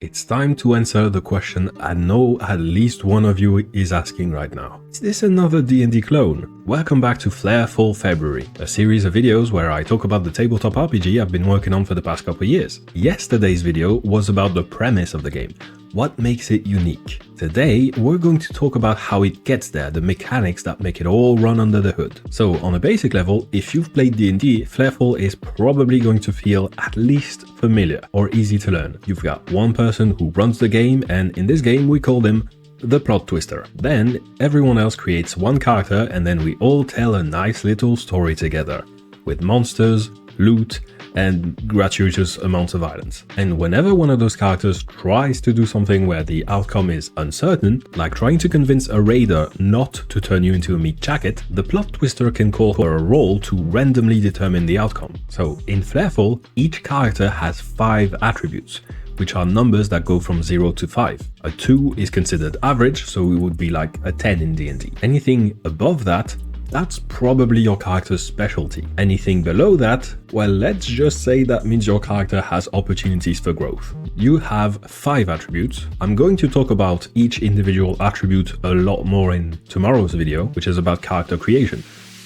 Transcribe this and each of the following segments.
It's time to answer the question I know at least one of you is asking right now. Is this another D&D clone? Welcome back to Flarefall February, a series of videos where I talk about the tabletop RPG I've been working on for the past couple of years. Yesterday's video was about the premise of the game, what makes it unique. Today, we're going to talk about how it gets there, the mechanics that make it all run under the hood. So, on a basic level, if you've played D&D, Flarefall is probably going to feel at least familiar or easy to learn. You've got one person who runs the game, and in this game we call them the plot twister. Then, everyone else creates one character, and then we all tell a nice little story together, with monsters, loot, and gratuitous amounts of violence. And whenever one of those characters tries to do something where the outcome is uncertain, like trying to convince a raider not to turn you into a meat jacket, the plot twister can call for a roll to randomly determine the outcome. So in Flarefall, each character has 5 attributes, which are numbers that go from 0 to 5. A 2 is considered average, so it would be like a 10 in D&D. Anything above that, that's probably your character's specialty. Anything below that, well, let's just say that means your character has opportunities for growth. You have 5 attributes. I'm going to talk about each individual attribute a lot more in tomorrow's video, which is about character creation.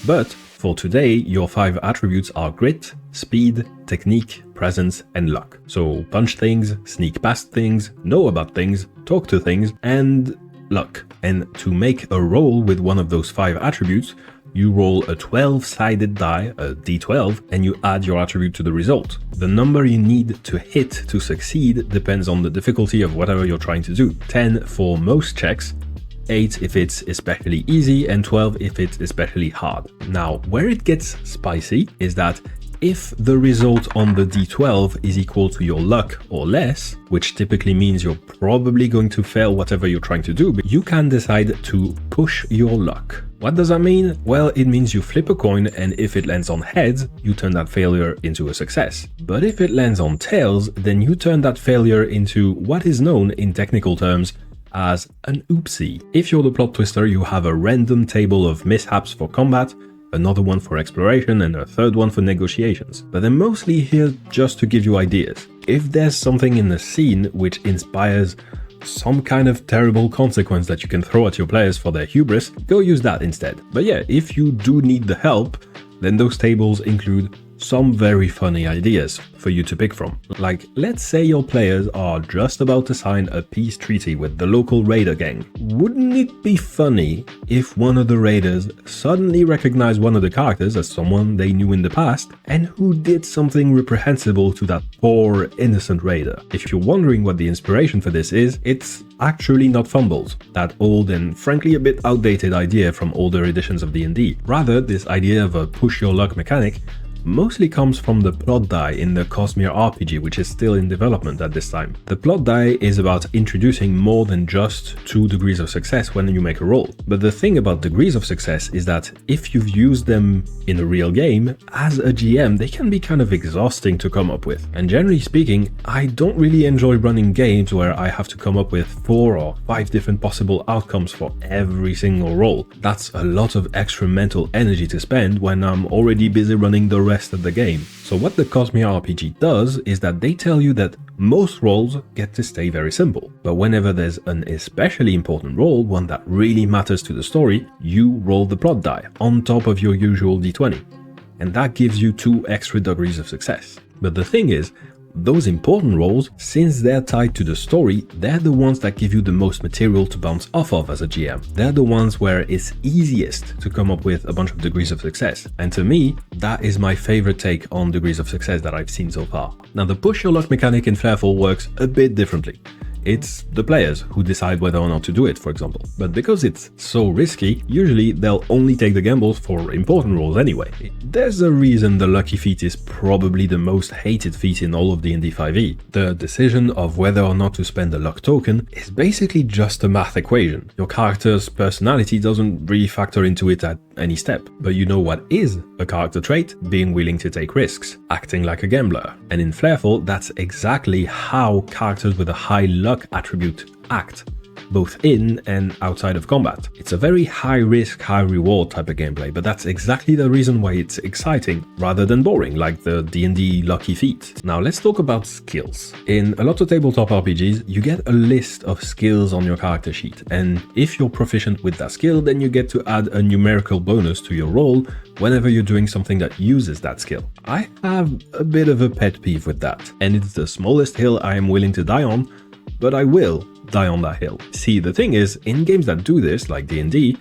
But for today, your 5 attributes are grit, speed, technique, presence, and luck. So punch things, sneak past things, know about things, talk to things, and luck. And to make a roll with one of those 5 attributes, you roll a 12-sided die, a d12, and you add your attribute to the result. The number you need to hit to succeed depends on the difficulty of whatever you're trying to do. 10 for most checks, 8 if it's especially easy, and 12 if it's especially hard. Now, where it gets spicy is that if the result on the d12 is equal to your luck or less, which typically means you're probably going to fail whatever you're trying to do, but you can decide to push your luck. What does that mean? Well, it means you flip a coin, and if it lands on heads, you turn that failure into a success. But if it lands on tails, then you turn that failure into what is known in technical terms as an oopsie. If you're the plot twister, you have a random table of mishaps for combat, another one for exploration, and a third one for negotiations. But they're mostly here just to give you ideas. If there's something in the scene which inspires some kind of terrible consequence that you can throw at your players for their hubris, go use that instead. But yeah, if you do need the help, then those tables include some very funny ideas for you to pick from. Like, let's say your players are just about to sign a peace treaty with the local raider gang. Wouldn't it be funny if one of the raiders suddenly recognized one of the characters as someone they knew in the past and who did something reprehensible to that poor innocent raider? If you're wondering what the inspiration for this is, it's actually not Fumbles, that old and frankly a bit outdated idea from older editions of D&D. Rather, this idea of a push your luck mechanic mostly comes from the plot die in the Cosmere RPG, which is still in development at this time. The plot die is about introducing more than just 2 degrees of success when you make a roll. But the thing about degrees of success is that if you've used them in a real game, as a GM, they can be kind of exhausting to come up with. And generally speaking, I don't really enjoy running games where I have to come up with 4 or 5 different possible outcomes for every single roll. That's a lot of extra mental energy to spend when I'm already busy running the rest of the game. So what the Cosmere RPG does is that they tell you that most rolls get to stay very simple, but whenever there's an especially important roll, one that really matters to the story, you roll the plot die on top of your usual d20, and that gives you 2 extra degrees of success. But the thing is, those important rolls, since they're tied to the story, they're the ones that give you the most material to bounce off of as a GM. They're the ones where it's easiest to come up with a bunch of degrees of success. And to me, that is my favorite take on degrees of success that I've seen so far. Now, the push your luck mechanic in Flarefall works a bit differently. It's the players who decide whether or not to do it, for example. But because it's so risky, usually they'll only take the gambles for important rolls anyway. There's a reason the lucky feat is probably the most hated feat in all of D&D 5e. The decision of whether or not to spend a luck token is basically just a math equation. Your character's personality doesn't really factor into it at any step. But you know what is a character trait? Being willing to take risks, acting like a gambler. And in Flarefall, that's exactly how characters with a high luck attribute act. both in and outside of combat. It's a very high risk, high reward type of gameplay, but that's exactly the reason why it's exciting rather than boring, like the D&D lucky feat. Now let's talk about skills. In a lot of tabletop RPGs, you get a list of skills on your character sheet, and if you're proficient with that skill, then you get to add a numerical bonus to your roll whenever you're doing something that uses that skill. I have a bit of a pet peeve with that, and it's the smallest hill I am willing to die on, but I will die on that hill. See, the thing is, in games that do this, like D&D,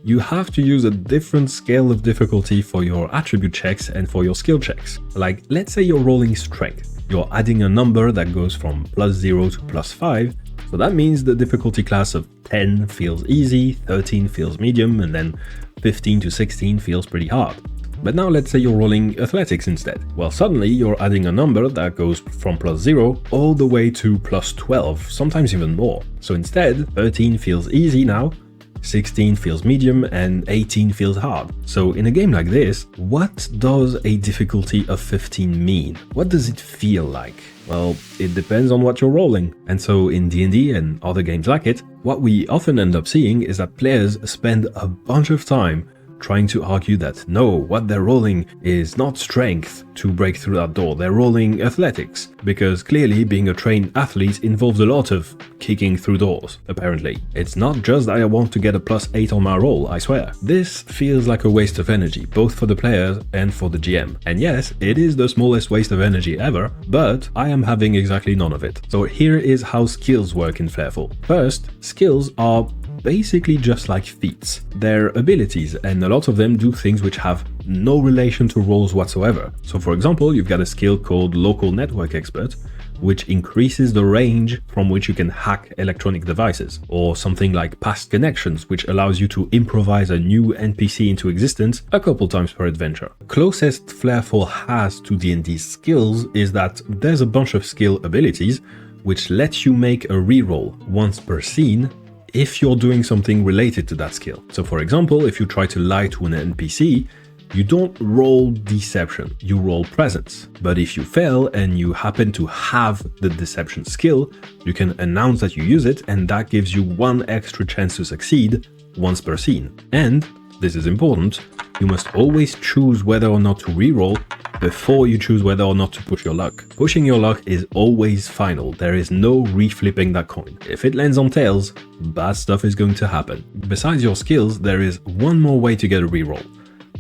you have to use a different scale of difficulty for your attribute checks and for your skill checks. Like, let's say you're rolling strength. You're adding a number that goes from +0 to +5, so that means the difficulty class of 10 feels easy, 13 feels medium, and then 15 to 16 feels pretty hard. But now let's say you're rolling athletics instead. Well, suddenly you're adding a number that goes from +0 all the way to +12, sometimes even more. So instead, 13 feels easy now, 16 feels medium, and 18 feels hard. So in a game like this, what does a difficulty of 15 mean? What does it feel like? Well, it depends on what you're rolling. And so in D&D and other games like it, what we often end up seeing is that players spend a bunch of time trying to argue that no, what they're rolling is not strength to break through that door, they're rolling athletics, because clearly being a trained athlete involves a lot of kicking through doors, apparently. It's not just that I want to get a +8 on my roll, I swear. This feels like a waste of energy, both for the players and for the GM. And yes, it is the smallest waste of energy ever, but I am having exactly none of it. So here is how skills work in Flareful. First, skills are basically just like feats. They're abilities, and a lot of them do things which have no relation to rolls whatsoever. So for example, you've got a skill called Local Network Expert, which increases the range from which you can hack electronic devices, or something like Past Connections, which allows you to improvise a new NPC into existence a couple times per adventure. Closest Flareful has to D&D's skills is that there's a bunch of skill abilities which lets you make a reroll once per scene if you're doing something related to that skill. So for example, if you try to lie to an NPC, you don't roll deception, you roll presence. But if you fail and you happen to have the deception skill, you can announce that you use it, and that gives you one extra chance to succeed once per scene. And, this is important, you must always choose whether or not to reroll before you choose whether or not to push your luck. Pushing your luck is always final. There is no reflipping that coin. If it lands on tails, bad stuff is going to happen. Besides your skills, there is one more way to get a reroll.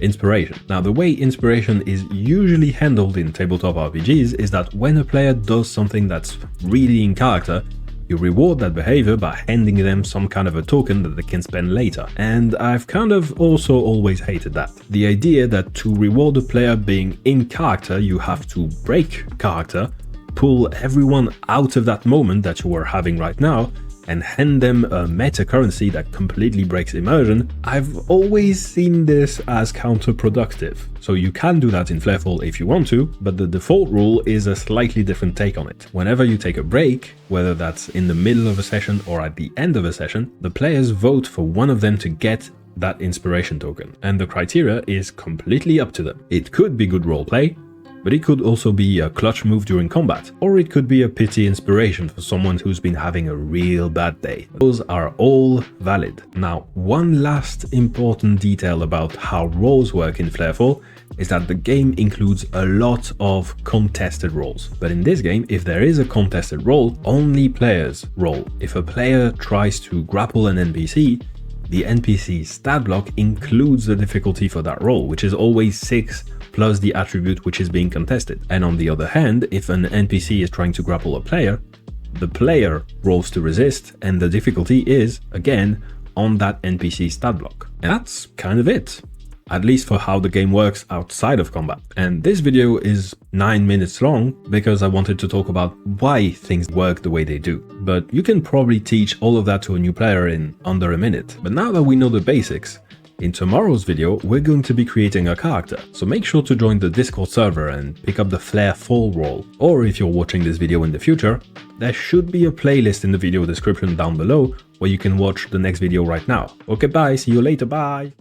Inspiration. Now, the way inspiration is usually handled in tabletop RPGs is that when a player does something that's really in character, you reward that behavior by handing them some kind of a token that they can spend later. And I've kind of also always hated that. The idea that to reward a player being in character, you have to break character, pull everyone out of that moment that you are having right now, and hand them a meta currency that completely breaks immersion, I've always seen this as counterproductive. So you can do that in Flareful if you want to, but the default rule is a slightly different take on it. Whenever you take a break, whether that's in the middle of a session or at the end of a session, the players vote for one of them to get that inspiration token, and the criteria is completely up to them. It could be good roleplay, but it could also be a clutch move during combat, or it could be a pity inspiration for someone who's been having a real bad day. Those are all valid. Now, one last important detail about how rolls work in Flareful is that the game includes a lot of contested rolls. But in this game, if there is a contested roll, only players roll. If a player tries to grapple an NPC, the NPC's stat block includes the difficulty for that roll, which is always 6 plus the attribute which is being contested. And on the other hand, if an NPC is trying to grapple a player, the player rolls to resist, and the difficulty is, again, on that NPC stat block. And that's kind of it, at least for how the game works outside of combat. And this video is 9 minutes long because I wanted to talk about why things work the way they do. But you can probably teach all of that to a new player in under a minute. But now that we know the basics, in tomorrow's video, we're going to be creating a character, so make sure to join the Discord server and pick up the Flareful role. Or if you're watching this video in the future, there should be a playlist in the video description down below where you can watch the next video right now. Okay, bye, see you later, bye!